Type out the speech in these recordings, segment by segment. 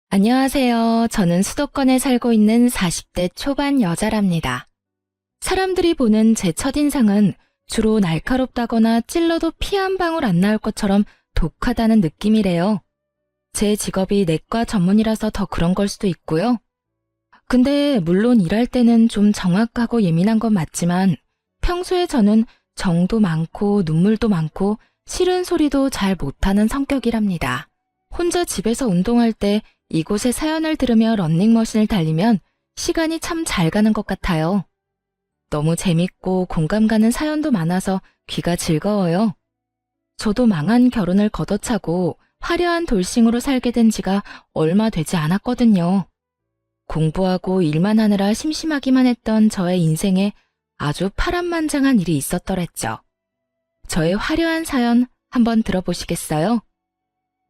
안녕하세요. 저는 수도권에 살고 있는 40대 초반 여자랍니다. 사람들이 보는 제 첫인상은 주로 날카롭다거나 찔러도 피 한 방울 안 나올 것처럼 독하다는 느낌이래요. 제 직업이 내과 전문이라서 더 그런 걸 수도 있고요. 근데 물론 일할 때는 좀 정확하고 예민한 건 맞지만 평소에 저는 정도 많고 눈물도 많고 싫은 소리도 잘 못하는 성격이랍니다. 혼자 집에서 운동할 때 이곳의 사연을 들으며 러닝머신을 달리면 시간이 참 잘 가는 것 같아요. 너무 재밌고 공감 가는 사연도 많아서 귀가 즐거워요. 저도 망한 결혼을 걷어차고 화려한 돌싱으로 살게 된 지가 얼마 되지 않았거든요. 공부하고 일만 하느라 심심하기만 했던 저의 인생에 아주 파란만장한 일이 있었더랬죠. 저의 화려한 사연 한번 들어보시겠어요?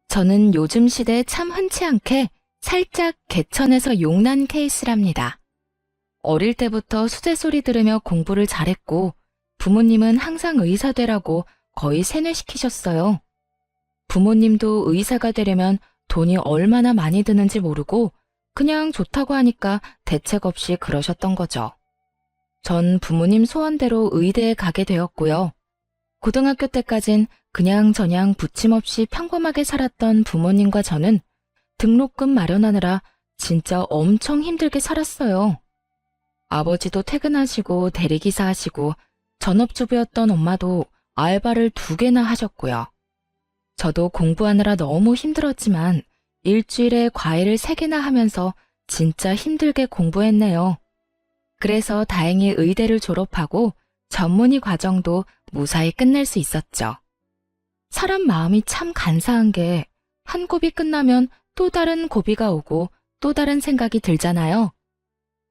저는 요즘 시대에 참 흔치 않게 살짝 개천에서 용난 케이스랍니다. 어릴 때부터 수제 소리 들으며 공부를 잘했고 부모님은 항상 의사 되라고 거의 세뇌시키셨어요. 부모님도 의사가 되려면 돈이 얼마나 많이 드는지 모르고 그냥 좋다고 하니까 대책 없이 그러셨던 거죠. 전 부모님 소원대로 의대에 가게 되었고요. 고등학교 때까진 그냥저냥 부침없이 평범하게 살았던 부모님과 저는 등록금 마련하느라 진짜 엄청 힘들게 살았어요. 아버지도 퇴근하시고 대리기사 하시고 전업주부였던 엄마도 알바를 2개나 하셨고요. 저도 공부하느라 너무 힘들었지만 일주일에 과외를 3개나 하면서 진짜 힘들게 공부했네요. 그래서 다행히 의대를 졸업하고 전문의 과정도 무사히 끝낼 수 있었죠. 사람 마음이 참 간사한 게 한 고비 끝나면 또 다른 고비가 오고 또 다른 생각이 들잖아요.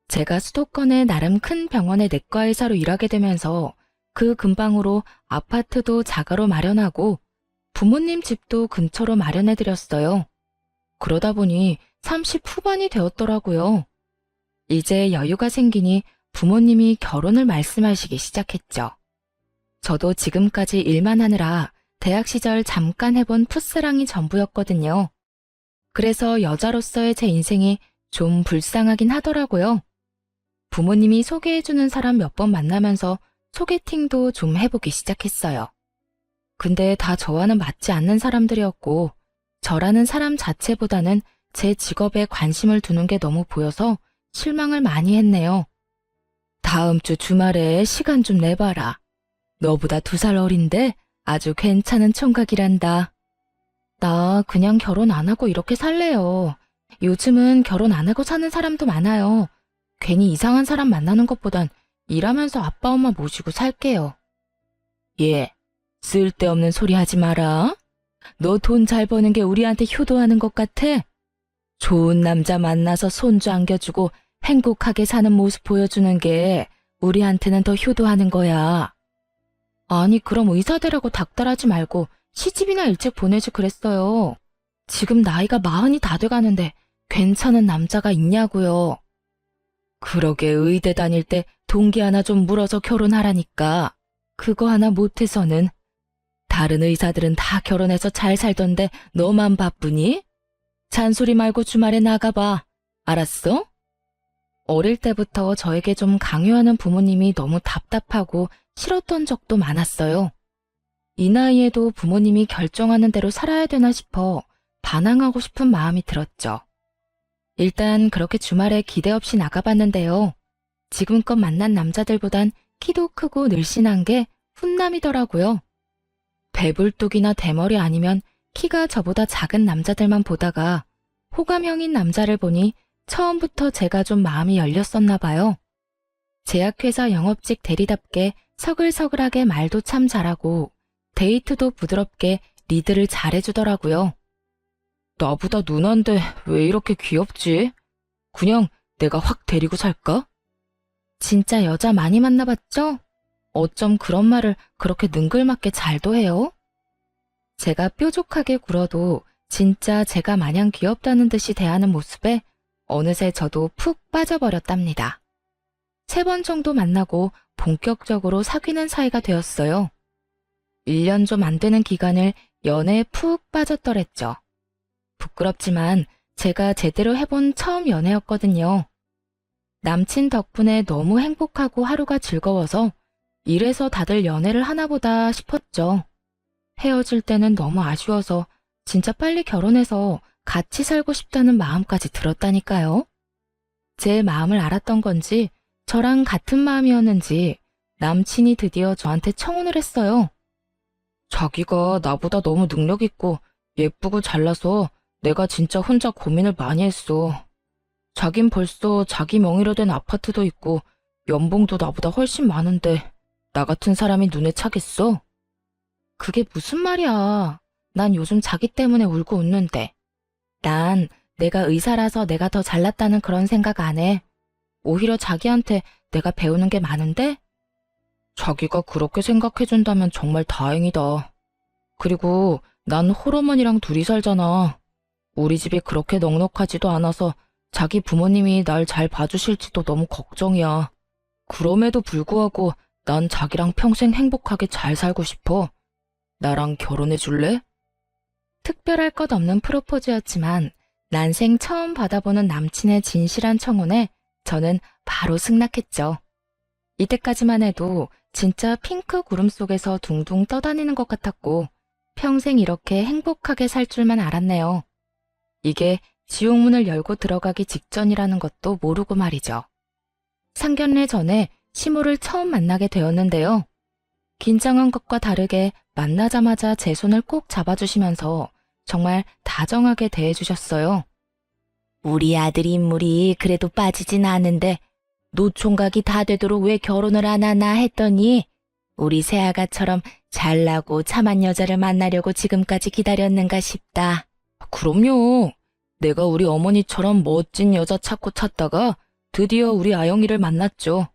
제가 수도권의 나름 큰 병원의 내과의사로 일하게 되면서 그 근방으로 아파트도 자가로 마련하고 부모님 집도 근처로 마련해드렸어요. 그러다 보니 30 후반이 되었더라고요. 이제 여유가 생기니 부모님이 결혼을 말씀하시기 시작했죠. 저도 지금까지 일만 하느라 대학 시절 잠깐 해본 풋사랑이 전부였거든요. 그래서 여자로서의 제 인생이 좀 불쌍하긴 하더라고요. 부모님이 소개해주는 사람 몇 번 만나면서 소개팅도 좀 해보기 시작했어요. 근데 다 저와는 맞지 않는 사람들이었고 저라는 사람 자체보다는 제 직업에 관심을 두는 게 너무 보여서 실망을 많이 했네요. 다음 주 주말에 시간 좀 내봐라. 너보다 2살 어린데 아주 괜찮은 총각이란다. 나 그냥 결혼 안 하고 이렇게 살래요. 요즘은 결혼 안 하고 사는 사람도 많아요. 괜히 이상한 사람 만나는 것보단 일하면서 아빠 엄마 모시고 살게요. 예, 쓸데없는 소리 하지 마라. 너 돈 잘 버는 게 우리한테 효도하는 것 같아? 좋은 남자 만나서 손주 안겨주고 행복하게 사는 모습 보여주는 게 우리한테는 더 효도하는 거야. 아니 그럼 의사 되라고 닥달하지 말고 시집이나 일찍 보내지 그랬어요. 지금 나이가 40이 다 돼가는데 괜찮은 남자가 있냐고요. 그러게 의대 다닐 때 동기 하나 좀 물어서 결혼하라니까. 그거 하나 못해서는. 다른 의사들은 다 결혼해서 잘 살던데 너만 바쁘니? 잔소리 말고 주말에 나가봐. 알았어? 어릴 때부터 저에게 좀 강요하는 부모님이 너무 답답하고 싫었던 적도 많았어요. 이 나이에도 부모님이 결정하는 대로 살아야 되나 싶어 반항하고 싶은 마음이 들었죠. 일단 그렇게 주말에 기대 없이 나가봤는데요. 지금껏 만난 남자들보단 키도 크고 늘씬한 게 훈남이더라고요. 배불뚝이나 대머리 아니면 키가 저보다 작은 남자들만 보다가 호감형인 남자를 보니 처음부터 제가 좀 마음이 열렸었나 봐요. 제약회사 영업직 대리답게 서글서글하게 말도 참 잘하고 데이트도 부드럽게 리드를 잘해주더라고요. 나보다 누난데 왜 이렇게 귀엽지? 그냥 내가 확 데리고 살까? 진짜 여자 많이 만나봤죠? 어쩜 그런 말을 그렇게 능글맞게 잘도 해요? 제가 뾰족하게 굴어도 진짜 제가 마냥 귀엽다는 듯이 대하는 모습에 어느새 저도 푹 빠져버렸답니다. 3번 정도 만나고 본격적으로 사귀는 사이가 되었어요. 1년 좀 안 되는 기간을 연애에 푹 빠졌더랬죠. 부끄럽지만 제가 제대로 해본 처음 연애였거든요. 남친 덕분에 너무 행복하고 하루가 즐거워서 이래서 다들 연애를 하나 보다 싶었죠. 헤어질 때는 너무 아쉬워서 진짜 빨리 결혼해서 같이 살고 싶다는 마음까지 들었다니까요. 제 마음을 알았던 건지 저랑 같은 마음이었는지 남친이 드디어 저한테 청혼을 했어요. 자기가 나보다 너무 능력 있고 예쁘고 잘나서 내가 진짜 혼자 고민을 많이 했어. 자긴 벌써 자기 명의로 된 아파트도 있고 연봉도 나보다 훨씬 많은데 나 같은 사람이 눈에 차겠어? 그게 무슨 말이야. 난 요즘 자기 때문에 울고 웃는데. 난 내가 의사라서 내가 더 잘났다는 그런 생각 안 해. 오히려 자기한테 내가 배우는 게 많은데? 자기가 그렇게 생각해준다면 정말 다행이다. 그리고 난 홀어머니랑 둘이 살잖아. 우리 집이 그렇게 넉넉하지도 않아서 자기 부모님이 날 잘 봐주실지도 너무 걱정이야. 그럼에도 불구하고 난 자기랑 평생 행복하게 잘 살고 싶어. 나랑 결혼해 줄래? 특별할 것 없는 프로포즈였지만 난생 처음 받아보는 남친의 진실한 청혼에 저는 바로 승낙했죠. 이때까지만 해도 진짜 핑크 구름 속에서 둥둥 떠다니는 것 같았고 평생 이렇게 행복하게 살 줄만 알았네요. 이게 지옥문을 열고 들어가기 직전이라는 것도 모르고 말이죠. 상견례 전에 시모를 처음 만나게 되었는데요. 긴장한 것과 다르게 만나자마자 제 손을 꼭 잡아주시면서 정말 다정하게 대해주셨어요. 우리 아들 인물이 그래도 빠지진 않은데 노총각이 다 되도록 왜 결혼을 안 하나 했더니 우리 새아가처럼 잘나고 참한 여자를 만나려고 지금까지 기다렸는가 싶다. 그럼요. 내가 우리 어머니처럼 멋진 여자 찾고 찾다가 드디어 우리 아영이를 만났죠.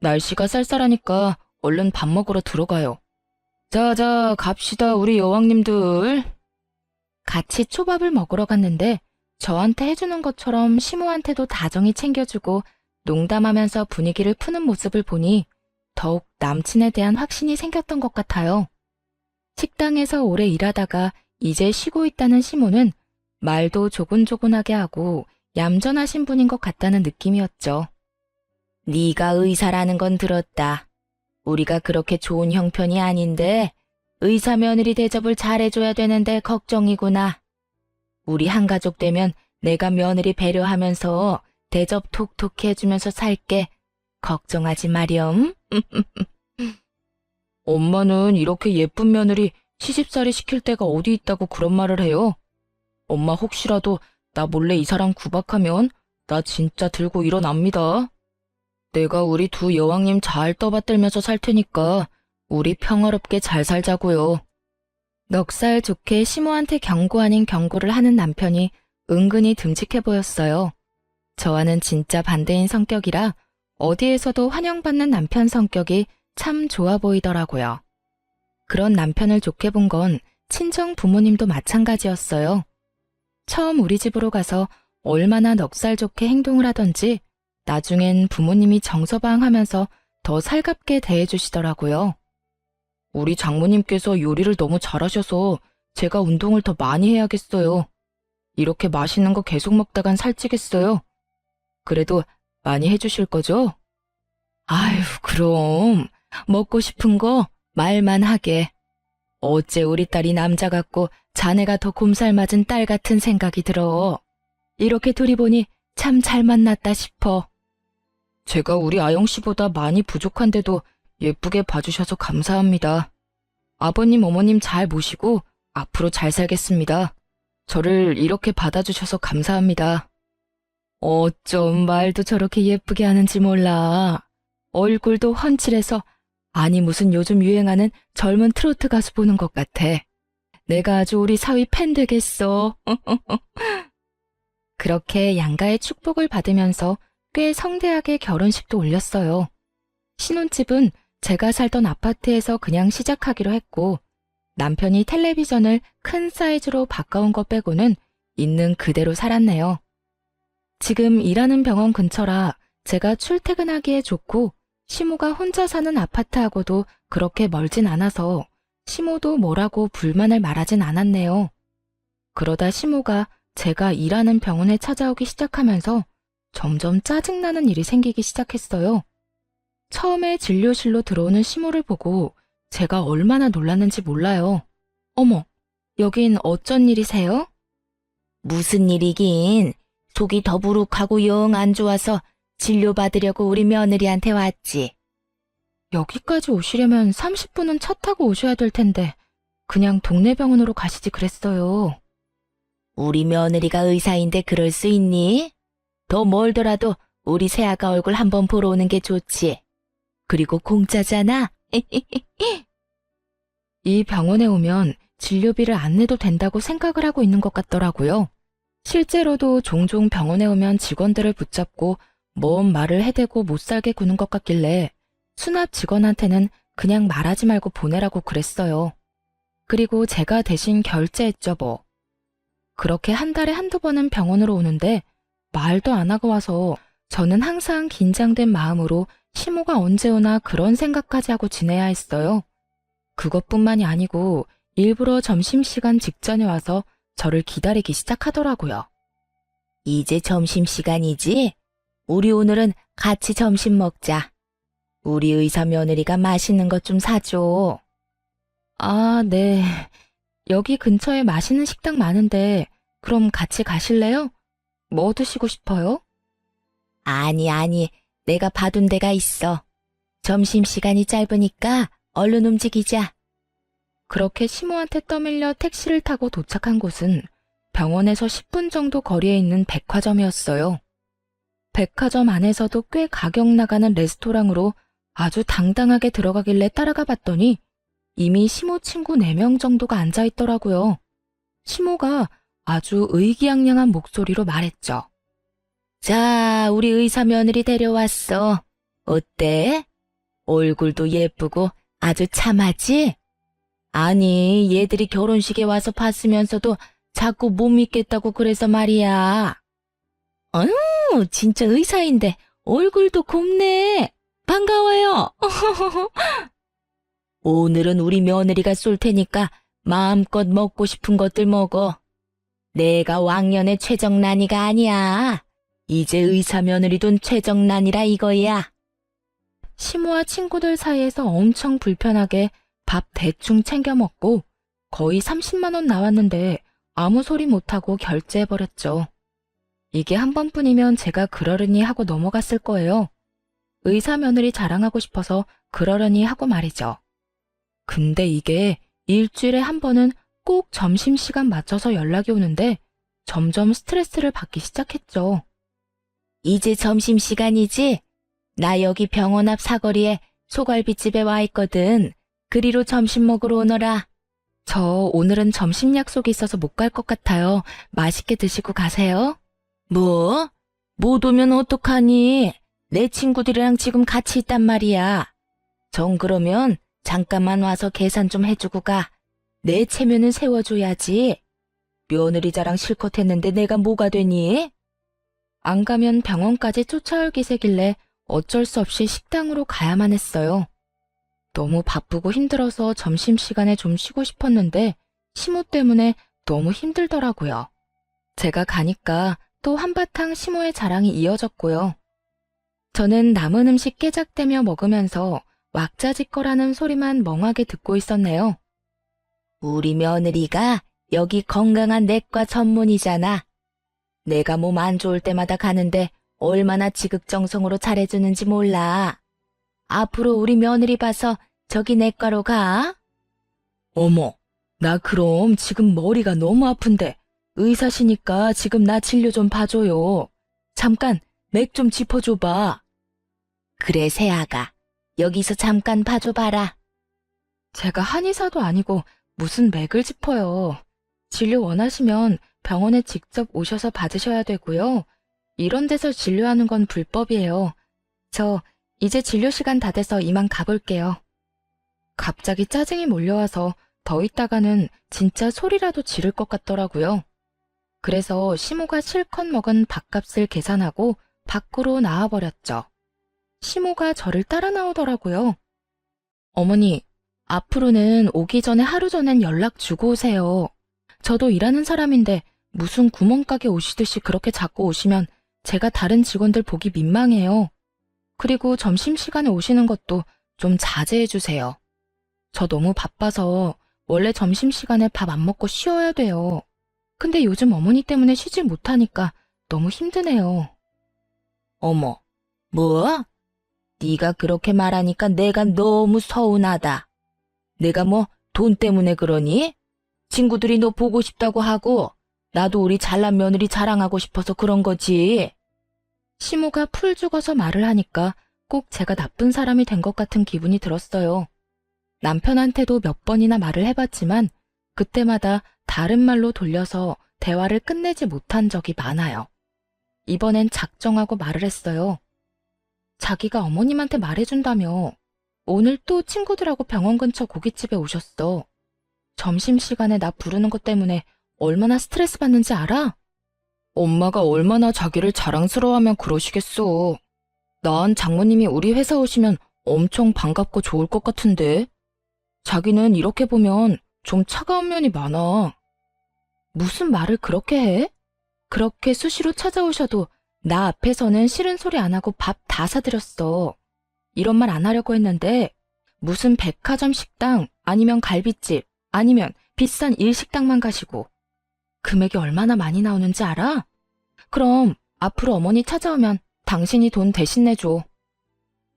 날씨가 쌀쌀하니까 얼른 밥 먹으러 들어가요. 자자 갑시다 우리 여왕님들. 같이 초밥을 먹으러 갔는데 저한테 해주는 것처럼 시모한테도 다정히 챙겨주고 농담하면서 분위기를 푸는 모습을 보니 더욱 남친에 대한 확신이 생겼던 것 같아요. 식당에서 오래 일하다가 이제 쉬고 있다는 시모는 말도 조곤조곤하게 하고 얌전하신 분인 것 같다는 느낌이었죠. 네가 의사라는 건 들었다. 우리가 그렇게 좋은 형편이 아닌데 의사 며느리 대접을 잘해줘야 되는데 걱정이구나. 우리 한가족 되면 내가 며느리 배려하면서 대접 톡톡히 해주면서 살게. 걱정하지 마렴. 엄마는 이렇게 예쁜 며느리 시집살이 시킬 데가 어디 있다고 그런 말을 해요. 엄마 혹시라도 나 몰래 이 사람 구박하면 나 진짜 들고 일어납니다. 내가 우리 두 여왕님 잘 떠받들면서 살 테니까 우리 평화롭게 잘 살자고요. 넉살 좋게 시모한테 경고 아닌 경고를 하는 남편이 은근히 듬직해 보였어요. 저와는 진짜 반대인 성격이라 어디에서도 환영받는 남편 성격이 참 좋아 보이더라고요. 그런 남편을 좋게 본 건 친정 부모님도 마찬가지였어요. 처음 우리 집으로 가서 얼마나 넉살 좋게 행동을 하던지 나중엔 부모님이 정서방하면서 더 살갑게 대해주시더라고요. 우리 장모님께서 요리를 너무 잘하셔서 제가 운동을 더 많이 해야겠어요. 이렇게 맛있는 거 계속 먹다간 살찌겠어요. 그래도 많이 해주실 거죠? 아유, 그럼 먹고 싶은 거 말만 하게. 어째 우리 딸이 남자 같고 자네가 더 곰살 맞은 딸 같은 생각이 들어. 이렇게 둘이 보니 참 잘 만났다 싶어. 제가 우리 아영 씨보다 많이 부족한데도 예쁘게 봐주셔서 감사합니다. 아버님, 어머님 잘 모시고 앞으로 잘 살겠습니다. 저를 이렇게 받아주셔서 감사합니다. 어쩜 말도 저렇게 예쁘게 하는지 몰라. 얼굴도 훤칠해서 아니 무슨 요즘 유행하는 젊은 트로트 가수 보는 것 같아. 내가 아주 우리 사위 팬 되겠어. 그렇게 양가의 축복을 받으면서 꽤 성대하게 결혼식도 올렸어요. 신혼집은 제가 살던 아파트에서 그냥 시작하기로 했고 남편이 텔레비전을 큰 사이즈로 바꿔온 것 빼고는 있는 그대로 살았네요. 지금 일하는 병원 근처라 제가 출퇴근하기에 좋고 시모가 혼자 사는 아파트하고도 그렇게 멀진 않아서 시모도 뭐라고 불만을 말하진 않았네요. 그러다 시모가 제가 일하는 병원에 찾아오기 시작하면서 점점 짜증나는 일이 생기기 시작했어요. 처음에 진료실로 들어오는 시모를 보고 제가 얼마나 놀랐는지 몰라요. 어머, 여긴 어쩐 일이세요? 무슨 일이긴. 속이 더부룩하고 영 안 좋아서 진료받으려고 우리 며느리한테 왔지. 여기까지 오시려면 30분은 차 타고 오셔야 될 텐데 그냥 동네 병원으로 가시지 그랬어요. 우리 며느리가 의사인데 그럴 수 있니? 더 멀더라도 우리 새아가 얼굴 한번 보러 오는 게 좋지. 그리고 공짜잖아. 이 병원에 오면 진료비를 안 내도 된다고 생각을 하고 있는 것 같더라고요. 실제로도 종종 병원에 오면 직원들을 붙잡고 뭔 말을 해대고 못 살게 구는 것 같길래 수납 직원한테는 그냥 말하지 말고 보내라고 그랬어요. 그리고 제가 대신 결제했죠 뭐. 그렇게 한 달에 한두 번은 병원으로 오는데 말도 안 하고 와서 저는 항상 긴장된 마음으로 시모가 언제 오나 그런 생각까지 하고 지내야 했어요. 그것뿐만이 아니고 일부러 점심시간 직전에 와서 저를 기다리기 시작하더라고요. 이제 점심시간이지? 우리 오늘은 같이 점심 먹자. 우리 의사 며느리가 맛있는 것 좀 사줘. 아, 네. 여기 근처에 맛있는 식당 많은데 그럼 같이 가실래요? 뭐 드시고 싶어요? 아니, 내가 봐둔 데가 있어. 점심시간이 짧으니까 얼른 움직이자. 그렇게 시모한테 떠밀려 택시를 타고 도착한 곳은 병원에서 10분 정도 거리에 있는 백화점이었어요. 백화점 안에서도 꽤 가격 나가는 레스토랑으로 아주 당당하게 들어가길래 따라가 봤더니 이미 시모 친구 4명 정도가 앉아있더라고요. 시모가 아주 의기양양한 목소리로 말했죠. 자, 우리 의사 며느리 데려왔어. 어때? 얼굴도 예쁘고 아주 참하지? 아니, 얘들이 결혼식에 와서 봤으면서도 자꾸 못 믿겠다고 그래서 말이야. 진짜 의사인데 얼굴도 곱네. 반가워요. 오늘은 우리 며느리가 쏠 테니까 마음껏 먹고 싶은 것들 먹어. 내가 왕년의 최정란이가 아니야. 이제 의사 며느리 돈 최정란이라 이거야. 시모와 친구들 사이에서 엄청 불편하게 밥 대충 챙겨 먹고 거의 30만 원 나왔는데 아무 소리 못하고 결제해버렸죠. 이게 한 번뿐이면 제가 그러려니 하고 넘어갔을 거예요. 의사 며느리 자랑하고 싶어서 그러려니 하고 말이죠. 근데 이게 일주일에 한 번은 꼭 점심시간 맞춰서 연락이 오는데 점점 스트레스를 받기 시작했죠. 이제 점심시간이지? 나 여기 병원 앞 사거리에 소갈비집에 와 있거든. 그리로 점심 먹으러 오너라. 저 오늘은 점심 약속이 있어서 못 갈 것 같아요. 맛있게 드시고 가세요. 뭐? 못 오면 어떡하니? 내 친구들이랑 지금 같이 있단 말이야. 정 그러면 잠깐만 와서 계산 좀 해주고 가. 내 체면은 세워줘야지. 며느리 자랑 실컷 했는데 내가 뭐가 되니? 안 가면 병원까지 쫓아올 기세길래 어쩔 수 없이 식당으로 가야만 했어요. 너무 바쁘고 힘들어서 점심시간에 좀 쉬고 싶었는데 시모 때문에 너무 힘들더라고요. 제가 가니까 또 한바탕 시모의 자랑이 이어졌고요. 저는 남은 음식 깨작대며 먹으면서 왁자지껄하는 소리만 멍하게 듣고 있었네요. 우리 며느리가 여기 건강한 내과 전문이잖아. 내가 몸 안 좋을 때마다 가는데 얼마나 지극정성으로 잘해주는지 몰라. 앞으로 우리 며느리 봐서 저기 내과로 가. 어머, 나 그럼 지금 머리가 너무 아픈데 의사시니까 지금 나 진료 좀 봐줘요. 잠깐 맥 좀 짚어줘봐. 그래, 새아가. 여기서 잠깐 봐줘봐라. 제가 한의사도 아니고 무슨 맥을 짚어요. 진료 원하시면 병원에 직접 오셔서 받으셔야 되고요. 이런 데서 진료하는 건 불법이에요. 저 이제 진료 시간 다 돼서 이만 가볼게요. 갑자기 짜증이 몰려와서 더 있다가는 진짜 소리라도 지를 것 같더라고요. 그래서 시모가 실컷 먹은 밥값을 계산하고 밖으로 나와버렸죠. 시모가 저를 따라 나오더라고요. 어머니, 앞으로는 오기 전에 하루 전엔 연락 주고 오세요. 저도 일하는 사람인데 무슨 구멍가게 오시듯이 그렇게 자꾸 오시면 제가 다른 직원들 보기 민망해요. 그리고 점심시간에 오시는 것도 좀 자제해 주세요. 저 너무 바빠서 원래 점심시간에 밥 안 먹고 쉬어야 돼요. 근데 요즘 어머니 때문에 쉬질 못하니까 너무 힘드네요. 어머, 뭐? 네가 그렇게 말하니까 내가 너무 서운하다. 내가 뭐 돈 때문에 그러니? 친구들이 너 보고 싶다고 하고 나도 우리 잘난 며느리 자랑하고 싶어서 그런 거지. 시모가 풀 죽어서 말을 하니까 꼭 제가 나쁜 사람이 된 것 같은 기분이 들었어요. 남편한테도 몇 번이나 말을 해봤지만 그때마다 다른 말로 돌려서 대화를 끝내지 못한 적이 많아요. 이번엔 작정하고 말을 했어요. 자기가 어머님한테 말해준다며 오늘 또 친구들하고 병원 근처 고깃집에 오셨어. 점심시간에 나 부르는 것 때문에 얼마나 스트레스 받는지 알아? 엄마가 얼마나 자기를 자랑스러워하면 그러시겠어. 난 장모님이 우리 회사 오시면 엄청 반갑고 좋을 것 같은데. 자기는 이렇게 보면 좀 차가운 면이 많아. 무슨 말을 그렇게 해? 그렇게 수시로 찾아오셔도 나 앞에서는 싫은 소리 안 하고 밥 다 사드렸어. 이런 말 안 하려고 했는데 무슨 백화점 식당 아니면 갈비집 아니면 비싼 일식당만 가시고 금액이 얼마나 많이 나오는지 알아? 그럼 앞으로 어머니 찾아오면 당신이 돈 대신 내줘.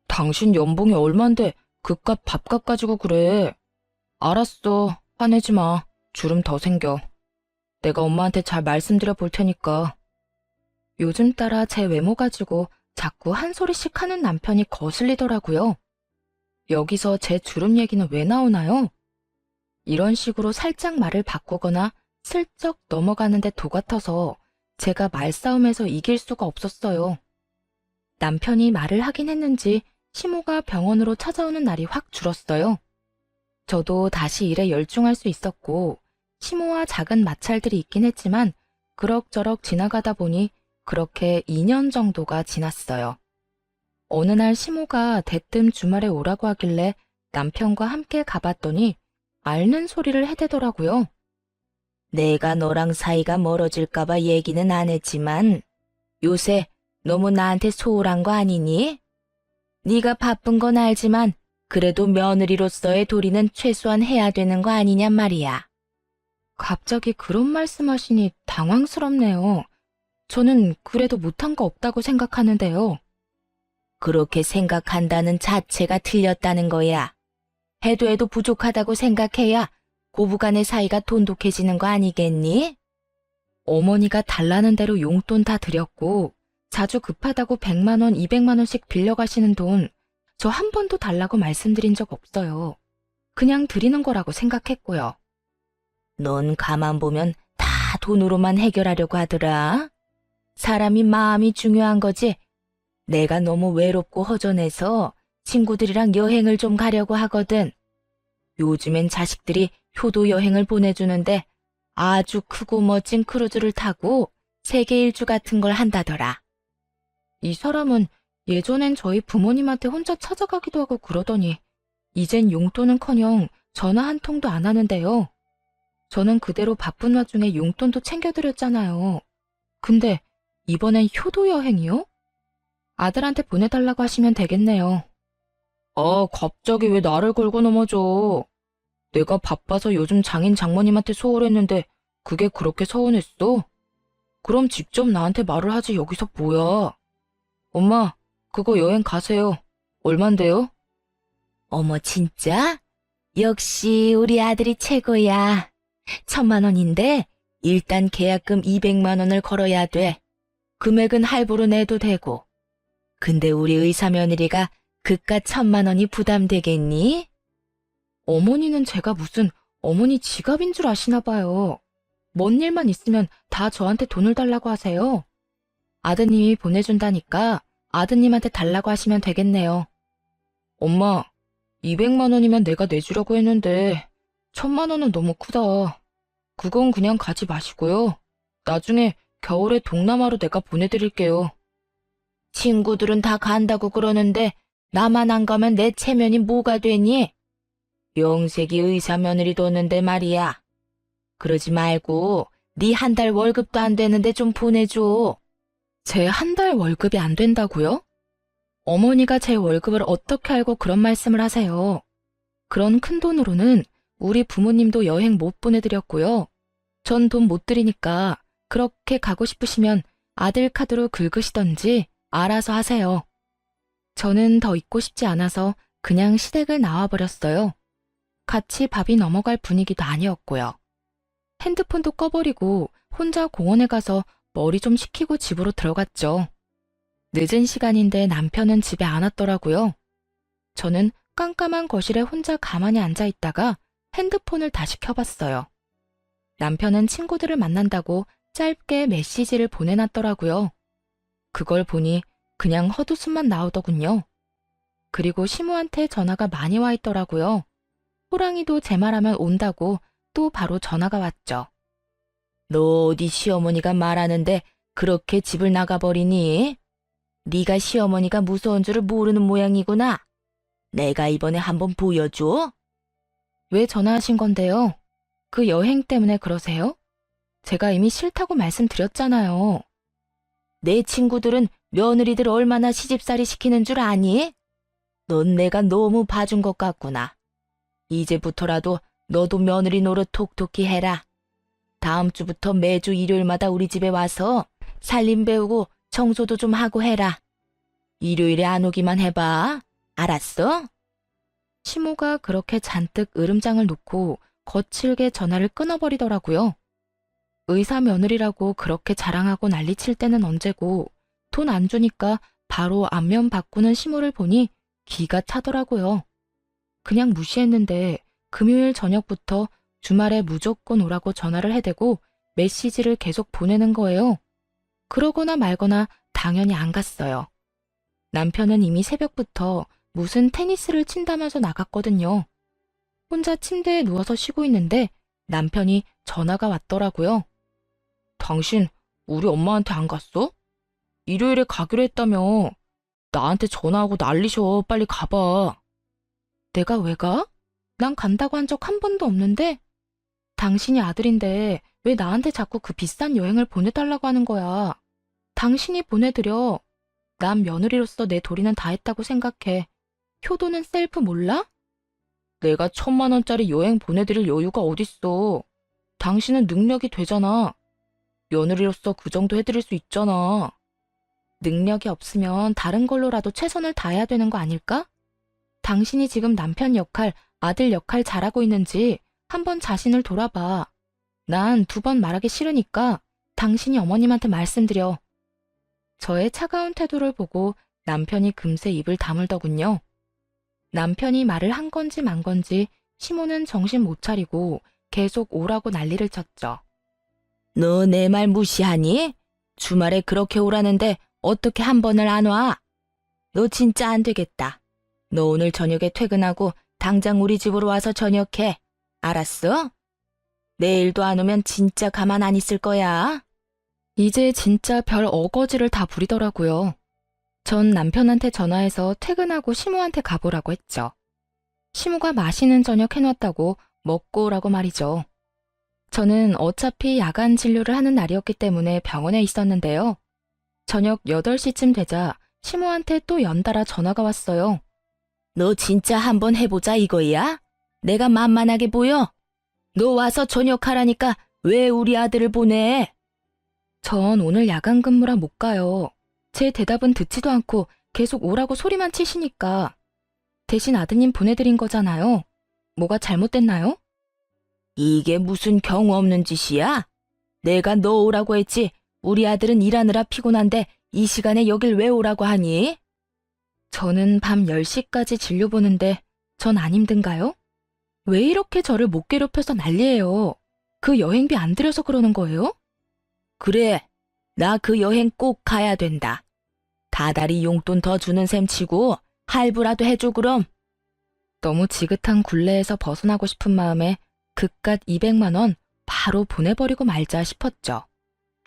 당신 연봉이 얼만데 그깟 밥값 가지고 그래. 알았어. 화내지 마. 주름 더 생겨. 내가 엄마한테 잘 말씀드려 볼 테니까. 요즘 따라 제 외모 가지고 자꾸 한 소리씩 하는 남편이 거슬리더라고요. 여기서 제 주름 얘기는 왜 나오나요? 이런 식으로 살짝 말을 바꾸거나 슬쩍 넘어가는데 도 같아서 제가 말싸움에서 이길 수가 없었어요. 남편이 말을 하긴 했는지 시모가 병원으로 찾아오는 날이 확 줄었어요. 저도 다시 일에 열중할 수 있었고 시모와 작은 마찰들이 있긴 했지만 그럭저럭 지나가다 보니 그렇게 2년 정도가 지났어요. 어느 날 시모가 대뜸 주말에 오라고 하길래 남편과 함께 가봤더니 앓는 소리를 해대더라고요. 내가 너랑 사이가 멀어질까봐 얘기는 안 했지만 요새 너무 나한테 소홀한 거 아니니? 네가 바쁜 건 알지만 그래도 며느리로서의 도리는 최소한 해야 되는 거 아니냔 말이야. 갑자기 그런 말씀하시니 당황스럽네요. 저는 그래도 못한 거 없다고 생각하는데요. 그렇게 생각한다는 자체가 틀렸다는 거야. 해도 부족하다고 생각해야 고부간의 사이가 돈독해지는 거 아니겠니? 어머니가 달라는 대로 용돈 다 드렸고 자주 급하다고 100만 원, 200만 원씩 빌려가시는 돈 저 한 번도 달라고 말씀드린 적 없어요. 그냥 드리는 거라고 생각했고요. 넌 가만 보면 다 돈으로만 해결하려고 하더라. 사람이 마음이 중요한 거지. 내가 너무 외롭고 허전해서 친구들이랑 여행을 좀 가려고 하거든. 요즘엔 자식들이 효도 여행을 보내주는데 아주 크고 멋진 크루즈를 타고 세계 일주 같은 걸 한다더라. 이 사람은 예전엔 저희 부모님한테 혼자 찾아가기도 하고 그러더니 이젠 용돈은커녕 전화 한 통도 안 하는데요. 저는 그대로 바쁜 와중에 용돈도 챙겨드렸잖아요. 근데 이번엔 효도 여행이요? 아들한테 보내달라고 하시면 되겠네요. 아, 갑자기 왜 나를 걸고 넘어져? 내가 바빠서 요즘 장인 장모님한테 소홀했는데 그게 그렇게 서운했어? 그럼 직접 나한테 말을 하지 여기서 뭐야? 엄마, 그거 여행 가세요. 얼만데요? 어머 진짜? 역시 우리 아들이 최고야. 1,000만 원인데 일단 계약금 200만 원을 걸어야 돼. 금액은 할부로 내도 되고. 근데 우리 의사 며느리가 그깟 1,000만 원이 부담되겠니? 어머니는 제가 무슨 어머니 지갑인 줄 아시나 봐요. 뭔 일만 있으면 다 저한테 돈을 달라고 하세요. 아드님이 보내준다니까 아드님한테 달라고 하시면 되겠네요. 엄마, 200만 원이면 내가 내주려고 했는데 1,000만 원은 너무 크다. 그건 그냥 가지 마시고요. 나중에 겨울에 동남아로 내가 보내드릴게요. 친구들은 다 간다고 그러는데 나만 안 가면 내 체면이 뭐가 되니? 명색이 의사 며느리 뒀는데 말이야. 그러지 말고 네 한 달 월급도 안 되는데 좀 보내줘. 제 한 달 월급이 안 된다고요? 어머니가 제 월급을 어떻게 알고 그런 말씀을 하세요? 그런 큰 돈으로는 우리 부모님도 여행 못 보내드렸고요. 전 돈 못 드리니까 그렇게 가고 싶으시면 아들 카드로 긁으시던지 알아서 하세요. 저는 더 있고 싶지 않아서 그냥 시댁을 나와버렸어요. 같이 밥이 넘어갈 분위기도 아니었고요. 핸드폰도 꺼버리고 혼자 공원에 가서 머리 좀 식히고 집으로 들어갔죠. 늦은 시간인데 남편은 집에 안 왔더라고요. 저는 깜깜한 거실에 혼자 가만히 앉아 있다가 핸드폰을 다시 켜봤어요. 남편은 친구들을 만난다고 짧게 메시지를 보내놨더라고요. 그걸 보니 그냥 헛웃음만 나오더군요. 그리고 시무한테 전화가 많이 와 있더라고요. 호랑이도 제 말하면 온다고 또 바로 전화가 왔죠. 너 어디 시어머니가 말하는데 그렇게 집을 나가버리니? 네가 시어머니가 무서운 줄을 모르는 모양이구나. 내가 이번에 한번 보여줘. 왜 전화하신 건데요? 그 여행 때문에 그러세요? 제가 이미 싫다고 말씀드렸잖아요. 내 친구들은 며느리들 얼마나 시집살이 시키는 줄 아니? 넌 내가 너무 봐준 것 같구나. 이제부터라도 너도 며느리 노릇 톡톡히 해라. 다음 주부터 매주 일요일마다 우리 집에 와서 살림 배우고 청소도 좀 하고 해라. 일요일에 안 오기만 해봐. 알았어? 시모가 그렇게 잔뜩 으름장을 놓고 거칠게 전화를 끊어버리더라고요. 의사 며느리라고 그렇게 자랑하고 난리칠 때는 언제고 돈 안 주니까 바로 안면 바꾸는 시모를 보니 기가 차더라고요. 그냥 무시했는데 금요일 저녁부터 주말에 무조건 오라고 전화를 해대고 메시지를 계속 보내는 거예요. 그러거나 말거나 당연히 안 갔어요. 남편은 이미 새벽부터 무슨 테니스를 친다면서 나갔거든요. 혼자 침대에 누워서 쉬고 있는데 남편이 전화가 왔더라고요. 당신 우리 엄마한테 안 갔어? 일요일에 가기로 했다며. 나한테 전화하고 난리셔. 빨리 가봐. 내가 왜 가? 난 간다고 한 적 한 번도 없는데? 당신이 아들인데 왜 나한테 자꾸 그 비싼 여행을 보내달라고 하는 거야? 당신이 보내드려. 난 며느리로서 내 도리는 다 했다고 생각해. 효도는 셀프 몰라? 내가 1,000만 원짜리 여행 보내드릴 여유가 어딨어. 당신은 능력이 되잖아. 며느리로서 그 정도 해드릴 수 있잖아. 능력이 없으면 다른 걸로라도 최선을 다해야 되는 거 아닐까? 당신이 지금 남편 역할, 아들 역할 잘하고 있는지 한번 자신을 돌아봐. 난 2번 말하기 싫으니까 당신이 어머님한테 말씀드려. 저의 차가운 태도를 보고 남편이 금세 입을 다물더군요. 남편이 말을 한 건지 만 건지 시모는 정신 못 차리고 계속 오라고 난리를 쳤죠. 너 내 말 무시하니? 주말에 그렇게 오라는데 어떻게 한 번을 안 와? 너 진짜 안 되겠다. 너 오늘 저녁에 퇴근하고 당장 우리 집으로 와서 저녁해. 알았어? 내일도 안 오면 진짜 가만 안 있을 거야. 이제 진짜 별 어거지를 다 부리더라고요. 전 남편한테 전화해서 퇴근하고 시모한테 가보라고 했죠. 시모가 맛있는 저녁 해놨다고 먹고 오라고 말이죠. 저는 어차피 야간 진료를 하는 날이었기 때문에 병원에 있었는데요. 저녁 8시쯤 되자 시모한테 또 연달아 전화가 왔어요. 너 진짜 한번 해보자 이거야? 내가 만만하게 보여? 너 와서 저녁하라니까 왜 우리 아들을 보내? 전 오늘 야간 근무라 못 가요. 제 대답은 듣지도 않고 계속 오라고 소리만 치시니까. 대신 아드님 보내드린 거잖아요. 뭐가 잘못됐나요? 이게 무슨 경우 없는 짓이야? 내가 너 오라고 했지. 우리 아들은 일하느라 피곤한데 이 시간에 여길 왜 오라고 하니? 저는 밤 10시까지 진료 보는데 전 안 힘든가요? 왜 이렇게 저를 못 괴롭혀서 난리예요? 그 여행비 안 들여서 그러는 거예요? 그래, 나 그 여행 꼭 가야 된다. 다달이 용돈 더 주는 셈 치고 할부라도 해줘 그럼. 너무 지긋한 굴레에서 벗어나고 싶은 마음에 그깟 200만 원 바로 보내버리고 말자 싶었죠.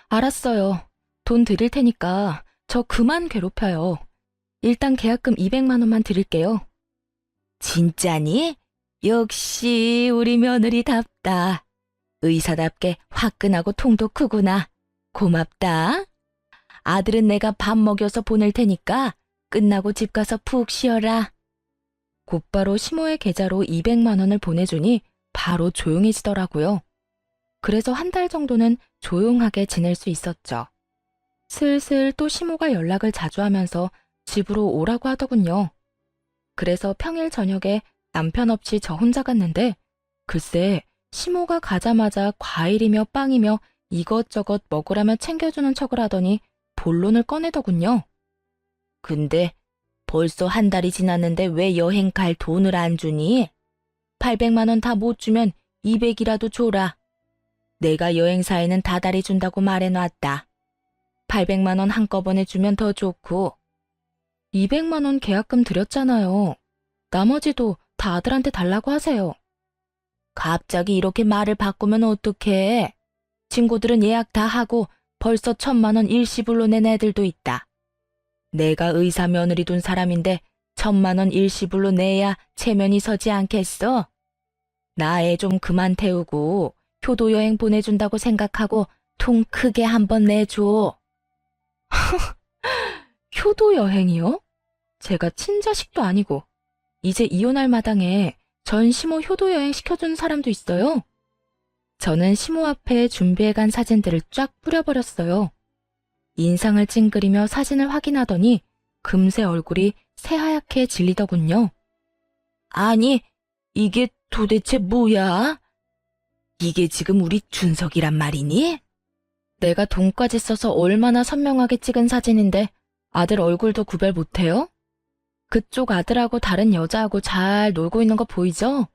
알았어요. 돈 드릴 테니까 저 그만 괴롭혀요. 일단 계약금 200만 원만 드릴게요. 진짜니? 역시 우리 며느리답다. 의사답게 화끈하고 통도 크구나. 고맙다. 아들은 내가 밥 먹여서 보낼 테니까 끝나고 집 가서 푹 쉬어라. 곧바로 시모의 계좌로 200만 원을 보내주니 바로 조용해지더라고요. 그래서 한 달 정도는 조용하게 지낼 수 있었죠. 슬슬 또 시모가 연락을 자주 하면서 집으로 오라고 하더군요. 그래서 평일 저녁에 남편 없이 저 혼자 갔는데 글쎄 시모가 가자마자 과일이며 빵이며 이것저것 먹으라며 챙겨주는 척을 하더니 본론을 꺼내더군요. 근데 벌써 한 달이 지났는데 왜 여행 갈 돈을 안 주니? 800만 원 다 못 주면 200이라도 줘라. 내가 여행사에는 다달이 준다고 말해놨다. 800만 원 한꺼번에 주면 더 좋고. 200만 원 계약금 드렸잖아요. 나머지도 다 아들한테 달라고 하세요. 갑자기 이렇게 말을 바꾸면 어떡해? 친구들은 예약 다 하고 벌써 1000만 원 일시불로 낸 애들도 있다. 내가 의사 며느리 둔 사람인데 1000만 원 일시불로 내야 체면이 서지 않겠어? 나 애 좀 그만 태우고 효도 여행 보내준다고 생각하고 통 크게 한번 내줘. 효도 여행이요? 제가 친자식도 아니고 이제 이혼할 마당에 전 시모 효도 여행 시켜준 사람도 있어요. 저는 시모 앞에 준비해간 사진들을 쫙 뿌려버렸어요. 인상을 찡그리며 사진을 확인하더니 금세 얼굴이 새하얗게 질리더군요. 아니, 이게 도대체 뭐야? 이게 지금 우리 준석이란 말이니? 내가 돈까지 써서 얼마나 선명하게 찍은 사진인데 아들 얼굴도 구별 못해요? 그쪽 아들하고 다른 여자하고 잘 놀고 있는 거 보이죠?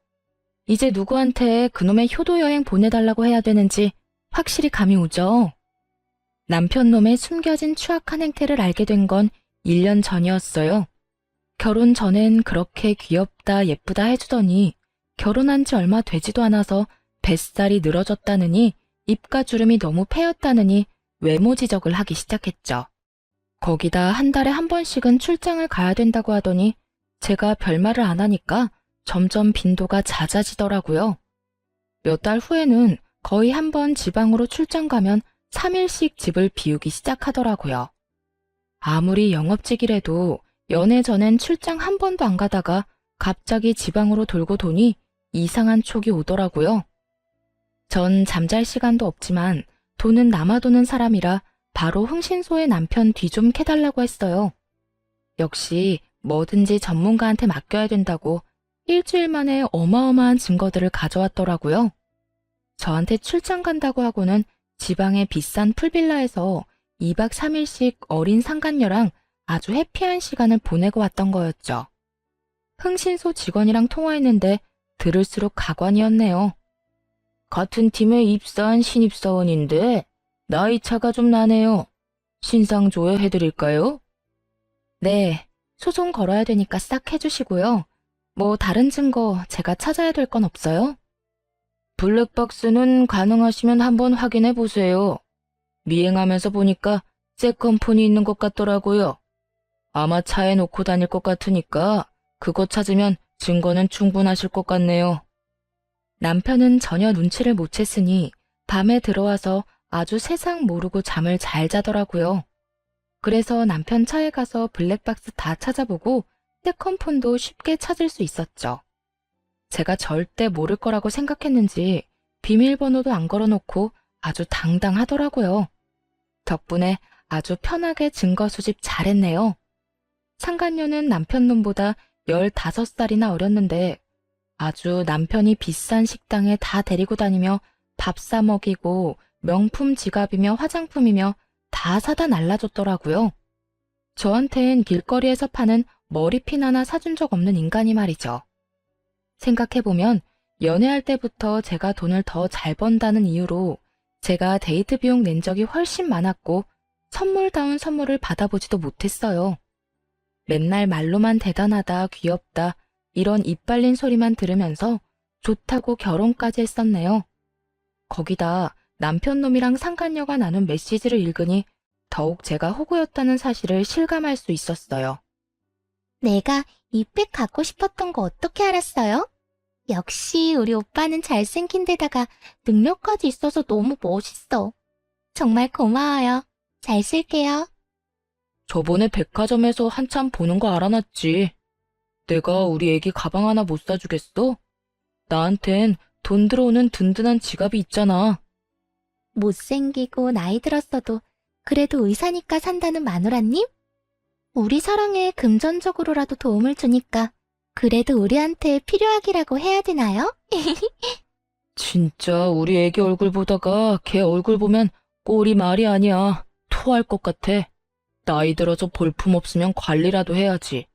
이제 누구한테 그놈의 효도 여행 보내달라고 해야 되는지 확실히 감이 오죠? 남편 놈의 숨겨진 추악한 행태를 알게 된 건 1년 전이었어요. 결혼 전엔 그렇게 귀엽다 예쁘다 해주더니 결혼한 지 얼마 되지도 않아서 뱃살이 늘어졌다느니 입가 주름이 너무 패였다느니 외모 지적을 하기 시작했죠. 거기다 한 달에 한 번씩은 출장을 가야 된다고 하더니 제가 별말을 안 하니까 점점 빈도가 잦아지더라고요. 몇 달 후에는 거의 한 번 지방으로 출장 가면 3일씩 집을 비우기 시작하더라고요. 아무리 영업직이라도 연애 전엔 출장 한 번도 안 가다가 갑자기 지방으로 돌고 도니 이상한 촉이 오더라고요. 전 잠잘 시간도 없지만 돈은 남아도는 사람이라 바로 흥신소의 남편 뒤 좀 캐달라고 했어요. 역시 뭐든지 전문가한테 맡겨야 된다고 일주일 만에 어마어마한 증거들을 가져왔더라고요. 저한테 출장 간다고 하고는 지방의 비싼 풀빌라에서 2박 3일씩 어린 상간녀랑 아주 해피한 시간을 보내고 왔던 거였죠. 흥신소 직원이랑 통화했는데 들을수록 가관이었네요. 같은 팀에 입사한 신입사원인데 나이 차가 좀 나네요. 신상 조회해드릴까요? 네, 소송 걸어야 되니까 싹 해주시고요. 뭐 다른 증거 제가 찾아야 될 건 없어요? 블랙박스는 가능하시면 한번 확인해 보세요. 미행하면서 보니까 세컨폰이 있는 것 같더라고요. 아마 차에 놓고 다닐 것 같으니까 그거 찾으면 증거는 충분하실 것 같네요. 남편은 전혀 눈치를 못 챘으니 밤에 들어와서 아주 세상 모르고 잠을 잘 자더라고요. 그래서 남편 차에 가서 블랙박스 다 찾아보고 세컨폰도 쉽게 찾을 수 있었죠. 제가 절대 모를 거라고 생각했는지 비밀번호도 안 걸어놓고 아주 당당하더라고요. 덕분에 아주 편하게 증거 수집 잘했네요. 상간녀는 남편 놈보다 15살이나 어렸는데 아주 남편이 비싼 식당에 다 데리고 다니며 밥 사 먹이고 명품 지갑이며 화장품이며 다 사다 날라줬더라고요. 저한텐 길거리에서 파는 머리핀 하나 사준 적 없는 인간이 말이죠. 생각해보면 연애할 때부터 제가 돈을 더 잘 번다는 이유로 제가 데이트 비용 낸 적이 훨씬 많았고 선물다운 선물을 받아보지도 못했어요. 맨날 말로만 대단하다, 귀엽다 이런 입 발린 소리만 들으면서 좋다고 결혼까지 했었네요. 거기다 남편 놈이랑 상간녀가 나눈 메시지를 읽으니 더욱 제가 호구였다는 사실을 실감할 수 있었어요. 내가 이 백 갖고 싶었던 거 어떻게 알았어요? 역시 우리 오빠는 잘생긴 데다가 능력까지 있어서 너무 멋있어. 정말 고마워요. 잘 쓸게요. 저번에 백화점에서 한참 보는 거 알아놨지. 내가 우리 애기 가방 하나 못 사주겠어? 나한텐 돈 들어오는 든든한 지갑이 있잖아. 못생기고 나이 들었어도 그래도 의사니까 산다는 마누라님? 우리 사랑에 금전적으로라도 도움을 주니까 그래도 우리한테 필요하기라고 해야 되나요? 진짜 우리 애기 얼굴 보다가 걔 얼굴 보면 꼴이 말이 아니야. 토할 것 같아. 나이 들어서 볼품 없으면 관리라도 해야지.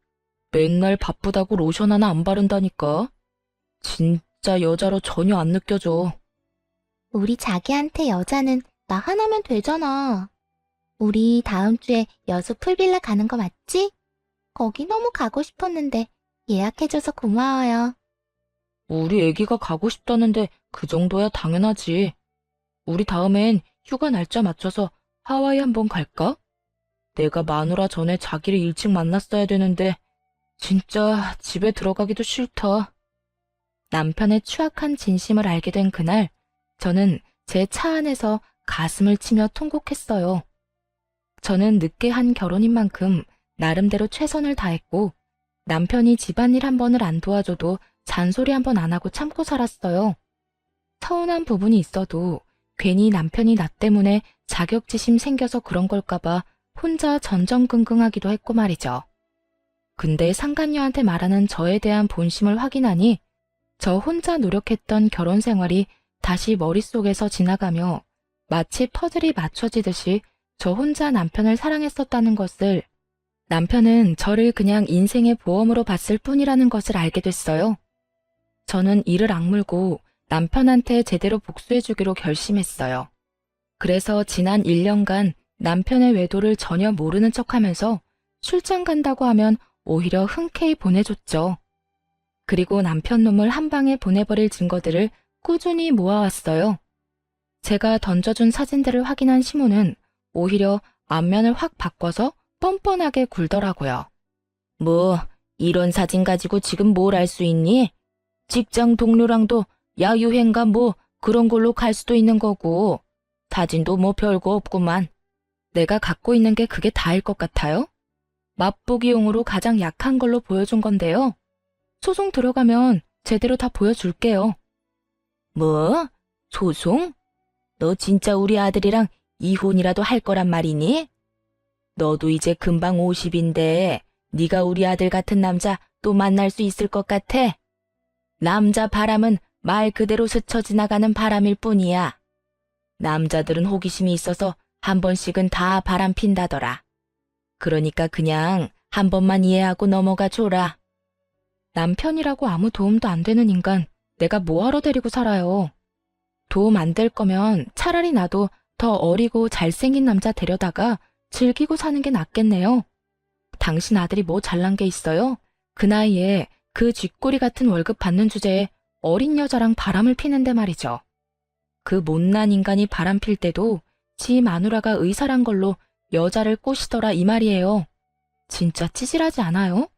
맨날 바쁘다고 로션 하나 안 바른다니까. 진짜 여자로 전혀 안 느껴져. 우리 자기한테 여자는 나 하나면 되잖아. 우리 다음 주에 여수 풀빌라 가는 거 맞지? 거기 너무 가고 싶었는데 예약해줘서 고마워요. 우리 애기가 가고 싶다는데 그 정도야 당연하지. 우리 다음엔 휴가 날짜 맞춰서 하와이 한번 갈까? 내가 마누라 전에 자기를 일찍 만났어야 되는데 진짜 집에 들어가기도 싫다. 남편의 추악한 진심을 알게 된 그날, 저는 제 차 안에서 가슴을 치며 통곡했어요. 저는 늦게 한 결혼인 만큼 나름대로 최선을 다했고, 남편이 집안일 한 번을 안 도와줘도 잔소리 한 번 안 하고 참고 살았어요. 서운한 부분이 있어도 괜히 남편이 나 때문에 자격지심 생겨서 그런 걸까봐 혼자 전전긍긍하기도 했고 말이죠. 근데 상간녀한테 말하는 저에 대한 본심을 확인하니 저 혼자 노력했던 결혼 생활이 다시 머릿속에서 지나가며 마치 퍼즐이 맞춰지듯이 저 혼자 남편을 사랑했었다는 것을, 남편은 저를 그냥 인생의 보험으로 봤을 뿐이라는 것을 알게 됐어요. 저는 이를 악물고 남편한테 제대로 복수해주기로 결심했어요. 그래서 지난 1년간 남편의 외도를 전혀 모르는 척하면서 출장 간다고 하면 오히려 흔쾌히 보내줬죠. 그리고 남편 놈을 한 방에 보내버릴 증거들을 꾸준히 모아왔어요. 제가 던져준 사진들을 확인한 시모는 오히려 안면을 확 바꿔서 뻔뻔하게 굴더라고요. 뭐 이런 사진 가지고 지금 뭘 할 수 있니? 직장 동료랑도 야유회인가 뭐 그런 걸로 갈 수도 있는 거고, 사진도 뭐 별거 없구만. 내가 갖고 있는 게 그게 다일 것 같아요? 맛보기용으로 가장 약한 걸로 보여준 건데요. 소송 들어가면 제대로 다 보여줄게요. 뭐? 소송? 너 진짜 우리 아들이랑 이혼이라도 할 거란 말이니? 너도 이제 금방 50인데 네가 우리 아들 같은 남자 또 만날 수 있을 것 같아? 남자 바람은 말 그대로 스쳐 지나가는 바람일 뿐이야. 남자들은 호기심이 있어서 한 번씩은 다 바람 핀다더라. 그러니까 그냥 한 번만 이해하고 넘어가 줘라. 남편이라고 아무 도움도 안 되는 인간, 내가 뭐하러 데리고 살아요. 도움 안 될 거면 차라리 나도 더 어리고 잘생긴 남자 데려다가 즐기고 사는 게 낫겠네요. 당신 아들이 뭐 잘난 게 있어요? 그 나이에 그 쥐꼬리 같은 월급 받는 주제에 어린 여자랑 바람을 피는데 말이죠. 그 못난 인간이 바람 필 때도 지 마누라가 의사란 걸로 여자를 꼬시더라 이 말이에요. 진짜 찌질하지 않아요?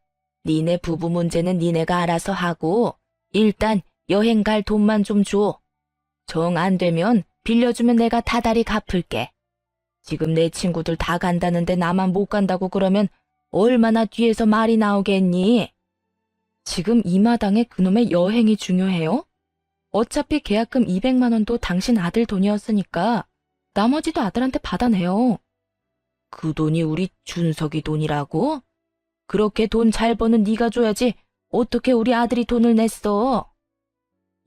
니네 부부 문제는 니네가 알아서 하고 일단 여행 갈 돈만 좀 줘. 정 안 되면 빌려주면 내가 다달이 갚을게. 지금 내 친구들 다 간다는데 나만 못 간다고 그러면 얼마나 뒤에서 말이 나오겠니? 지금 이 마당에 그놈의 여행이 중요해요? 어차피 계약금 200만 원도 당신 아들 돈이었으니까 나머지도 아들한테 받아내요. 그 돈이 우리 준석이 돈이라고? 그렇게 돈 잘 버는 네가 줘야지 어떻게 우리 아들이 돈을 냈어?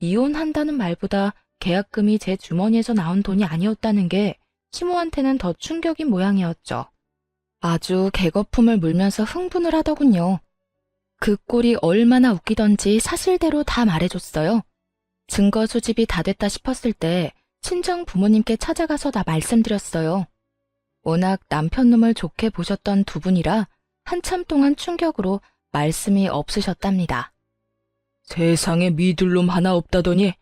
이혼한다는 말보다 계약금이 제 주머니에서 나온 돈이 아니었다는 게 시모한테는 더 충격인 모양이었죠. 아주 개거품을 물면서 흥분을 하더군요. 그 꼴이 얼마나 웃기던지 사실대로 다 말해줬어요. 증거 수집이 다 됐다 싶었을 때 친정 부모님께 찾아가서 다 말씀드렸어요. 워낙 남편 놈을 좋게 보셨던 두 분이라 한참 동안 충격으로 말씀이 없으셨답니다. 세상에 믿을 놈 하나 없다더니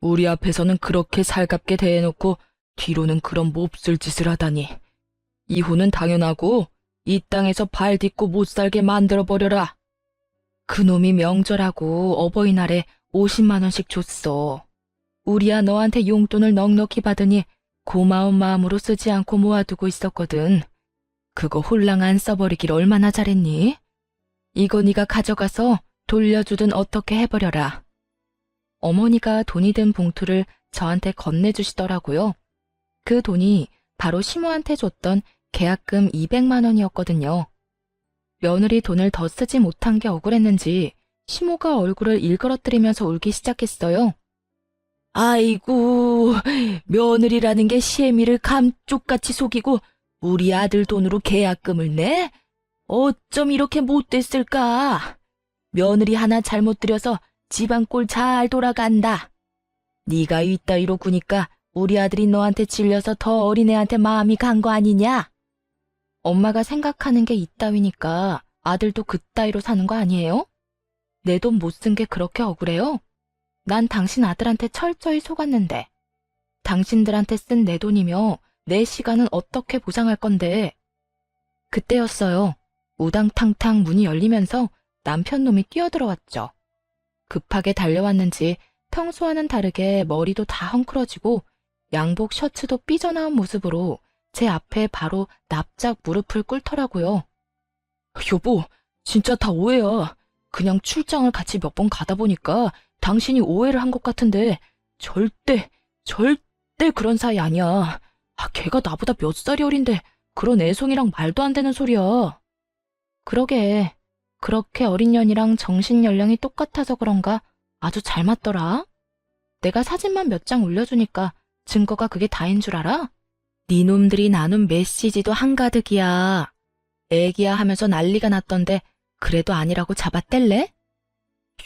우리 앞에서는 그렇게 살갑게 대해놓고 뒤로는 그런 몹쓸 짓을 하다니. 이혼은 당연하고 이 땅에서 발 딛고 못 살게 만들어버려라. 그놈이 명절하고 어버이날에 50만 원씩 줬어. 우리야 너한테 용돈을 넉넉히 받으니 고마운 마음으로 쓰지 않고 모아두고 있었거든. 그거 홀랑 안 써버리길 얼마나 잘했니? 이거 네가 가져가서 돌려주든 어떻게 해버려라. 어머니가 돈이 든 봉투를 저한테 건네주시더라고요. 그 돈이 바로 시모한테 줬던 계약금 200만 원이었거든요. 며느리 돈을 더 쓰지 못한 게 억울했는지 시모가 얼굴을 일그러뜨리면서 울기 시작했어요. 아이고, 며느리라는 게 시애미를 감쪽같이 속이고 우리 아들 돈으로 계약금을 내? 어쩜 이렇게 못됐을까? 며느리 하나 잘못 들여서 집안 꼴 잘 돌아간다. 네가 이따위로 구니까 우리 아들이 너한테 질려서 더 어린애한테 마음이 간 거 아니냐? 엄마가 생각하는 게 이따위니까 아들도 그따위로 사는 거 아니에요? 내 돈 못 쓴 게 그렇게 억울해요? 난 당신 아들한테 철저히 속았는데 당신들한테 쓴 내 돈이며 내 시간은 어떻게 보상할 건데. 그때였어요. 우당탕탕 문이 열리면서 남편 놈이 뛰어들어왔죠. 급하게 달려왔는지 평소와는 다르게 머리도 다 헝클어지고 양복 셔츠도 삐져나온 모습으로 제 앞에 바로 납작 무릎을 꿇더라고요. 여보, 진짜 다 오해야. 그냥 출장을 같이 몇 번 가다 보니까 당신이 오해를 한 것 같은데 절대 그런 사이 아니야. 걔가 나보다 몇 살이 어린데 그런 애송이랑 말도 안 되는 소리야. 그러게, 그렇게 어린 년이랑 정신 연령이 똑같아서 그런가 아주 잘 맞더라. 내가 사진만 몇 장 올려주니까 증거가 그게 다인 줄 알아? 네 놈들이 나눈 메시지도 한가득이야. 애기야 하면서 난리가 났던데 그래도 아니라고 잡아뗄래?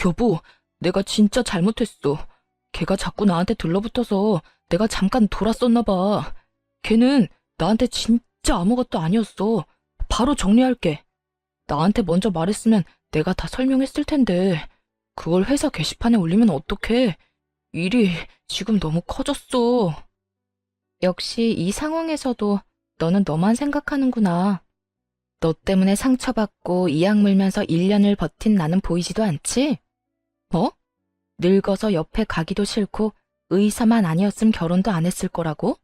여보, 내가 진짜 잘못했어. 걔가 자꾸 나한테 들러붙어서 내가 잠깐 돌았었나 봐. 걔는 나한테 진짜 아무것도 아니었어. 바로 정리할게. 나한테 먼저 말했으면 내가 다 설명했을 텐데 그걸 회사 게시판에 올리면 어떡해. 일이 지금 너무 커졌어. 역시 이 상황에서도 너는 너만 생각하는구나. 너 때문에 상처받고 이악 물면서 1년을 버틴 나는 보이지도 않지? 뭐? 늙어서 옆에 가기도 싫고 의사만 아니었음 결혼도 안 했을 거라고?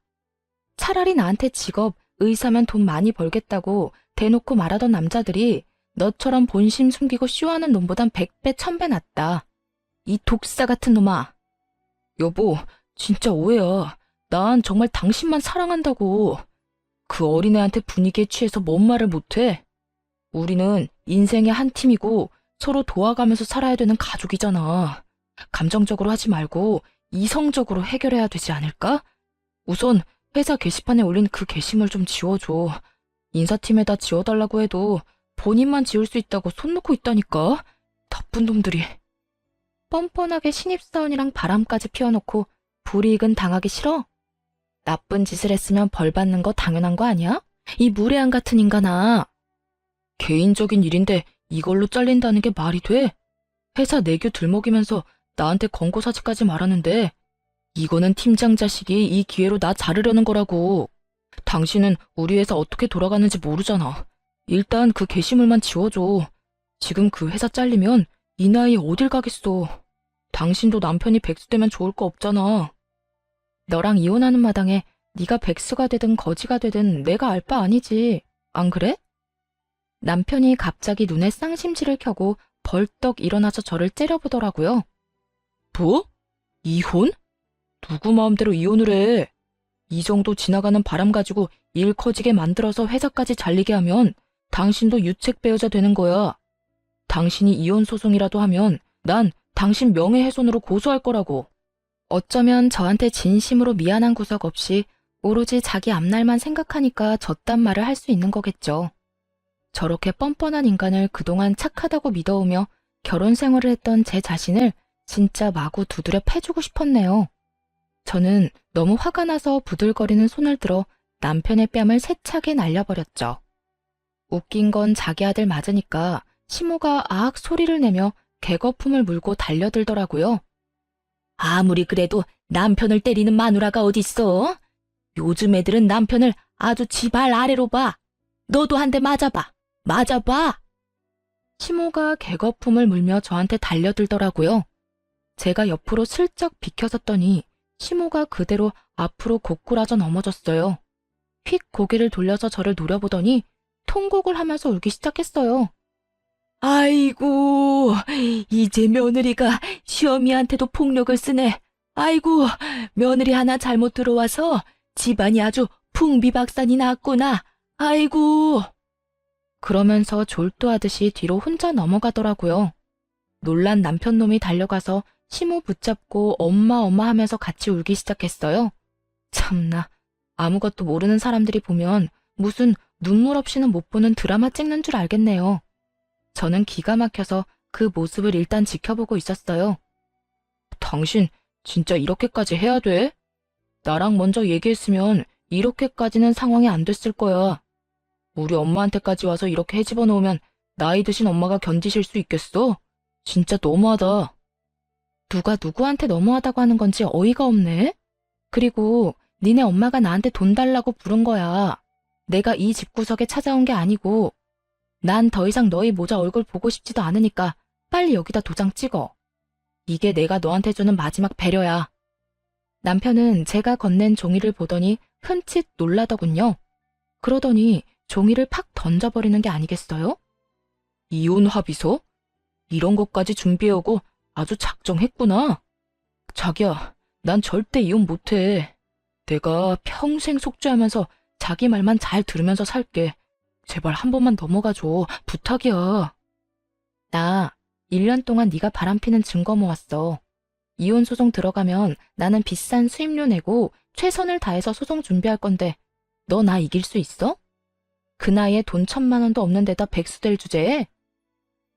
차라리 나한테 직업 의사면 돈 많이 벌겠다고 대놓고 말하던 남자들이 너처럼 본심 숨기고 쇼하는 놈보단 100배 1000배 낫다. 이 독사 같은 놈아. 여보, 진짜 오해야. 난 정말 당신만 사랑한다고. 그 어린애한테 분위기에 취해서 뭔 말을 못해. 우리는 인생의 한 팀이고 서로 도와가면서 살아야 되는 가족이잖아. 감정적으로 하지 말고 이성적으로 해결해야 되지 않을까? 우선 회사 게시판에 올린 그 게시물 좀 지워줘. 인사팀에다 지워달라고 해도 본인만 지울 수 있다고 손 놓고 있다니까. 나쁜 놈들이. 뻔뻔하게 신입사원이랑 바람까지 피워놓고 불이익은 당하기 싫어? 나쁜 짓을 했으면 벌 받는 거 당연한 거 아니야? 이 무례한 같은 인간아. 개인적인 일인데 이걸로 잘린다는 게 말이 돼? 회사 내규 들먹이면서 나한테 권고사직까지 말하는데 이거는 팀장 자식이 이 기회로 나 자르려는 거라고. 당신은 우리 회사 어떻게 돌아가는지 모르잖아. 일단 그 게시물만 지워줘. 지금 그 회사 잘리면 이 나이에 어딜 가겠어. 당신도 남편이 백수 되면 좋을 거 없잖아. 너랑 이혼하는 마당에 네가 백수가 되든 거지가 되든 내가 알 바 아니지. 안 그래? 남편이 갑자기 눈에 쌍심지를 켜고 벌떡 일어나서 저를 째려보더라고요. 뭐? 이혼? 누구 마음대로 이혼을 해? 이 정도 지나가는 바람 가지고 일 커지게 만들어서 회사까지 잘리게 하면 당신도 유책 배우자 되는 거야. 당신이 이혼 소송이라도 하면 난 당신 명예훼손으로 고소할 거라고. 어쩌면 저한테 진심으로 미안한 구석 없이 오로지 자기 앞날만 생각하니까 저딴 말을 할 수 있는 거겠죠. 저렇게 뻔뻔한 인간을 그동안 착하다고 믿어오며 결혼 생활을 했던 제 자신을 진짜 마구 두드려 패주고 싶었네요. 저는 너무 화가 나서 부들거리는 손을 들어 남편의 뺨을 세차게 날려버렸죠. 웃긴 건 자기 아들 맞으니까 시모가 아악 소리를 내며 개거품을 물고 달려들더라고요. 아무리 그래도 남편을 때리는 마누라가 어딨어? 요즘 애들은 남편을 아주 지발 아래로 봐. 너도 한 대 맞아봐. 맞아봐. 시모가 개거품을 물며 저한테 달려들더라고요. 제가 옆으로 슬쩍 비켜섰더니 시모가 그대로 앞으로 고꾸라져 넘어졌어요. 휙 고개를 돌려서 저를 노려보더니 통곡을 하면서 울기 시작했어요. 아이고, 이제 며느리가 시어미한테도 폭력을 쓰네. 아이고, 며느리 하나 잘못 들어와서 집안이 아주 풍비박산이 났구나. 아이고. 그러면서 졸도하듯이 뒤로 혼자 넘어가더라고요. 놀란 남편놈이 달려가서 시모 붙잡고 엄마 하면서 같이 울기 시작했어요. 참나, 아무것도 모르는 사람들이 보면 무슨 눈물 없이는 못 보는 드라마 찍는 줄 알겠네요. 저는 기가 막혀서 그 모습을 일단 지켜보고 있었어요. 당신 진짜 이렇게까지 해야 돼? 나랑 먼저 얘기했으면 이렇게까지는 상황이 안 됐을 거야. 우리 엄마한테까지 와서 이렇게 헤집어 놓으면 나이 드신 엄마가 견디실 수 있겠어? 진짜 너무하다. 누가 누구한테 너무하다고 하는 건지 어이가 없네? 그리고 니네 엄마가 나한테 돈 달라고 부른 거야. 내가 이 집구석에 찾아온 게 아니고. 난 더 이상 너희 모자 얼굴 보고 싶지도 않으니까 빨리 여기다 도장 찍어. 이게 내가 너한테 주는 마지막 배려야. 남편은 제가 건넨 종이를 보더니 흠칫 놀라더군요. 그러더니 종이를 팍 던져버리는 게 아니겠어요? 이혼 합의서? 이런 것까지 준비해오고 아주 작정했구나. 자기야, 난 절대 이혼 못해. 내가 평생 속죄하면서 자기 말만 잘 들으면서 살게. 제발 한 번만 넘어가줘. 부탁이야. 나 1년 동안 네가 바람피는 증거 모았어. 이혼 소송 들어가면 나는 비싼 수임료 내고 최선을 다해서 소송 준비할 건데 너 나 이길 수 있어? 그 나이에 돈 1,000만 원도 없는 데다 백수될 주제에?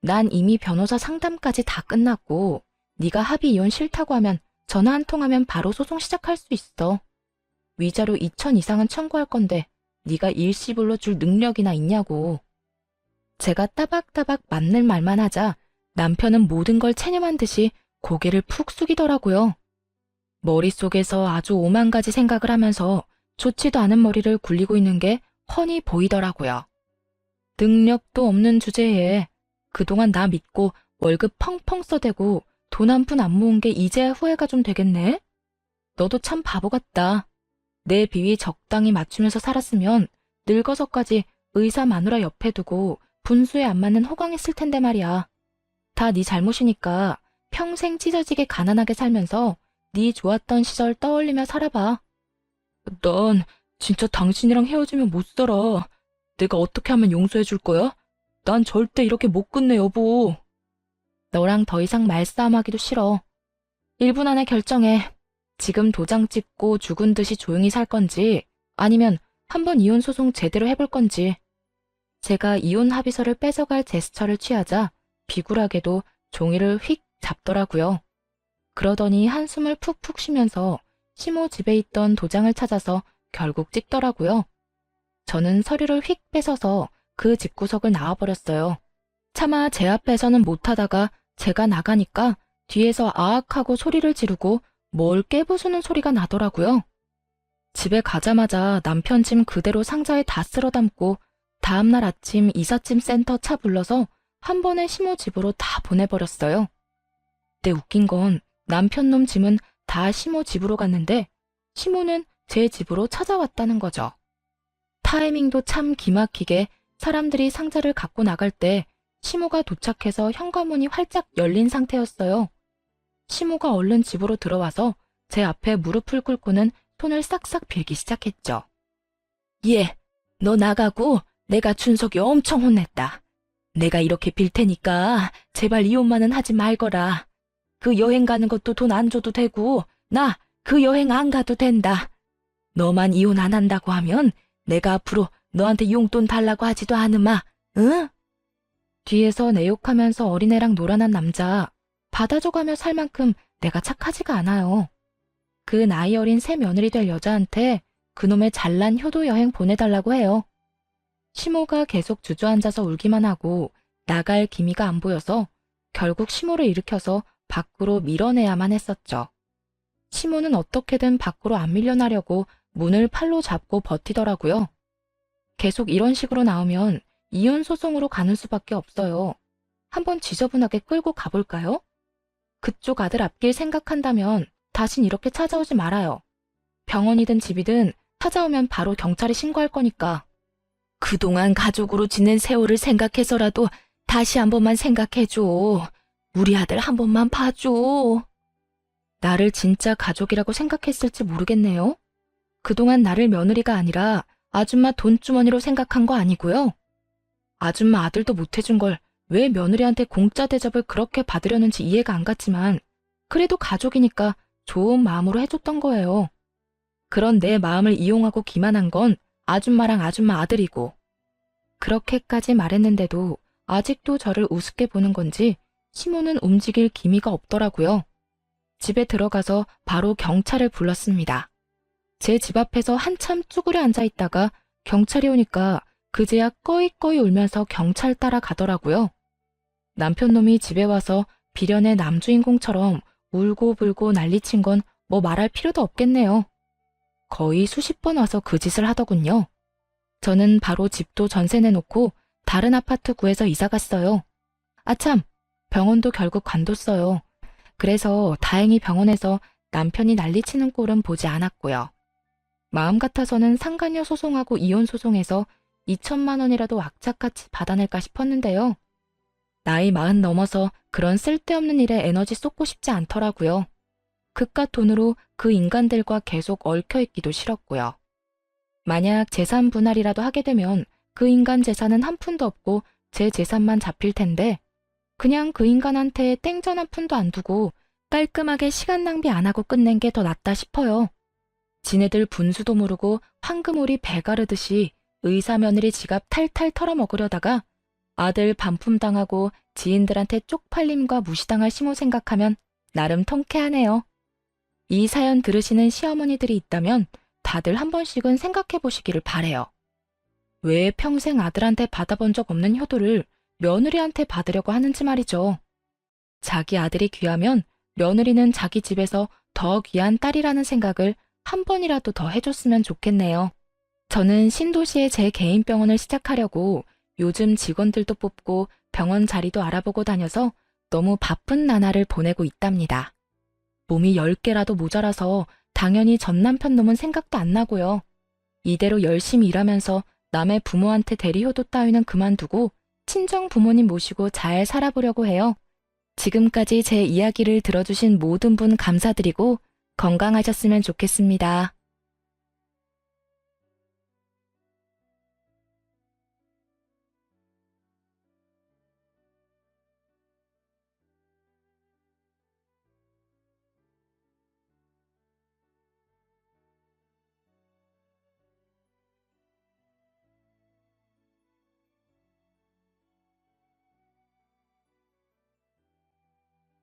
난 이미 변호사 상담까지 다 끝났고 네가 합의 이혼 싫다고 하면 전화 한 통하면 바로 소송 시작할 수 있어. 위자료 2천 이상은 청구할 건데 네가 일시불로 줄 능력이나 있냐고. 제가 따박따박 맞는 말만 하자 남편은 모든 걸 체념한 듯이 고개를 푹 숙이더라고요. 머릿속에서 아주 오만 가지 생각을 하면서 좋지도 않은 머리를 굴리고 있는 게 훤히 보이더라고요. 능력도 없는 주제에 그동안 나 믿고 월급 펑펑 써대고 돈 한 푼 안 모은 게 이제야 후회가 좀 되겠네? 너도 참 바보 같다. 내 비위 적당히 맞추면서 살았으면 늙어서까지 의사 마누라 옆에 두고 분수에 안 맞는 호강했을 텐데 말이야. 다 네 잘못이니까 평생 찢어지게 가난하게 살면서 네 좋았던 시절 떠올리며 살아봐. 난 진짜 당신이랑 헤어지면 못 살아. 내가 어떻게 하면 용서해 줄 거야? 난 절대 이렇게 못 끝내, 여보. 너랑 더 이상 말싸움하기도 싫어. 1분 안에 결정해. 지금 도장 찍고 죽은 듯이 조용히 살 건지 아니면 한번 이혼 소송 제대로 해볼 건지. 제가 이혼 합의서를 뺏어갈 제스처를 취하자 비굴하게도 종이를 휙 잡더라고요. 그러더니 한숨을 푹푹 쉬면서 시모 집에 있던 도장을 찾아서 결국 찍더라고요. 저는 서류를 휙 뺏어서 그 집구석을 나와버렸어요. 차마 제 앞에서는 못하다가 제가 나가니까 뒤에서 아악하고 소리를 지르고 뭘 깨부수는 소리가 나더라고요. 집에 가자마자 남편 짐 그대로 상자에 다 쓸어 담고 다음날 아침 이삿짐 센터 차 불러서 한 번에 시모 집으로 다 보내버렸어요. 근데 웃긴 건 남편 놈 짐은 다 시모 집으로 갔는데 시모는 제 집으로 찾아왔다는 거죠. 타이밍도 참 기막히게 사람들이 상자를 갖고 나갈 때 시모가 도착해서 현관문이 활짝 열린 상태였어요. 시모가 얼른 집으로 들어와서 제 앞에 무릎을 꿇고는 손을 싹싹 빌기 시작했죠. 예, 너 나가고 내가 준석이 엄청 혼냈다. 내가 이렇게 빌 테니까 제발 이혼만은 하지 말거라. 그 여행 가는 것도 돈 안 줘도 되고 나 그 여행 안 가도 된다. 너만 이혼 안 한다고 하면 내가 앞으로 너한테 용돈 달라고 하지도 않으마. 응? 뒤에서 내 욕하면서 어린애랑 놀아난 남자 받아줘가며 살 만큼 내가 착하지가 않아요. 그 나이 어린 새 며느리 될 여자한테 그놈의 잘난 효도 여행 보내달라고 해요. 시모가 계속 주저앉아서 울기만 하고 나갈 기미가 안 보여서 결국 시모를 일으켜서 밖으로 밀어내야만 했었죠. 시모는 어떻게든 밖으로 안 밀려나려고 문을 팔로 잡고 버티더라고요. 계속 이런 식으로 나오면 이혼 소송으로 가는 수밖에 없어요. 한번 지저분하게 끌고 가볼까요? 그쪽 아들 앞길 생각한다면 다신 이렇게 찾아오지 말아요. 병원이든 집이든 찾아오면 바로 경찰에 신고할 거니까. 그동안 가족으로 지낸 세월을 생각해서라도 다시 한 번만 생각해줘. 우리 아들 한 번만 봐줘. 나를 진짜 가족이라고 생각했을지 모르겠네요. 그동안 나를 며느리가 아니라 아줌마 돈주머니로 생각한 거 아니고요. 아줌마 아들도 못해준 걸 왜 며느리한테 공짜 대접을 그렇게 받으려는지 이해가 안 갔지만 그래도 가족이니까 좋은 마음으로 해줬던 거예요. 그런 내 마음을 이용하고 기만한 건 아줌마랑 아줌마 아들이고 그렇게까지 말했는데도 아직도 저를 우습게 보는 건지 시모는 움직일 기미가 없더라고요. 집에 들어가서 바로 경찰을 불렀습니다. 제 집 앞에서 한참 쭈그려 앉아 있다가 경찰이 오니까 그제야 꺼이꺼이 울면서 경찰 따라가더라고요. 남편놈이 집에 와서 비련의 남주인공처럼 울고불고 난리친 건 뭐 말할 필요도 없겠네요. 거의 수십 번 와서 그 짓을 하더군요. 저는 바로 집도 전세 내놓고 다른 아파트 구해서 이사 갔어요. 아참, 병원도 결국 관뒀어요. 그래서 다행히 병원에서 남편이 난리치는 꼴은 보지 않았고요. 마음 같아서는 상간녀 소송하고 이혼 소송해서 2천만 원이라도 악착같이 받아낼까 싶었는데요. 나이 40 넘어서 그런 쓸데없는 일에 에너지 쏟고 싶지 않더라고요. 그깟 돈으로 그 인간들과 계속 얽혀있기도 싫었고요. 만약 재산 분할이라도 하게 되면 그 인간 재산은 한 푼도 없고 제 재산만 잡힐 텐데 그냥 그 인간한테 땡전 한 푼도 안 두고 깔끔하게 시간 낭비 안 하고 끝낸 게 더 낫다 싶어요. 지네들 분수도 모르고 황금오리 배 가르듯이 의사 며느리 지갑 탈탈 털어먹으려다가 아들 반품당하고 지인들한테 쪽팔림과 무시당할 시모 생각하면 나름 통쾌하네요. 이 사연 들으시는 시어머니들이 있다면 다들 한 번씩은 생각해 보시기를 바래요. 왜 평생 아들한테 받아본 적 없는 효도를 며느리한테 받으려고 하는지 말이죠. 자기 아들이 귀하면 며느리는 자기 집에서 더 귀한 딸이라는 생각을 한 번이라도 더 해줬으면 좋겠네요. 저는 신도시에 제 개인 병원을 시작하려고 요즘 직원들도 뽑고 병원 자리도 알아보고 다녀서 너무 바쁜 나날을 보내고 있답니다. 몸이 10개라도 모자라서 당연히 전 남편 놈은 생각도 안 나고요. 이대로 열심히 일하면서 남의 부모한테 대리효도 따위는 그만두고 친정 부모님 모시고 잘 살아보려고 해요. 지금까지 제 이야기를 들어주신 모든 분 감사드리고 건강하셨으면 좋겠습니다.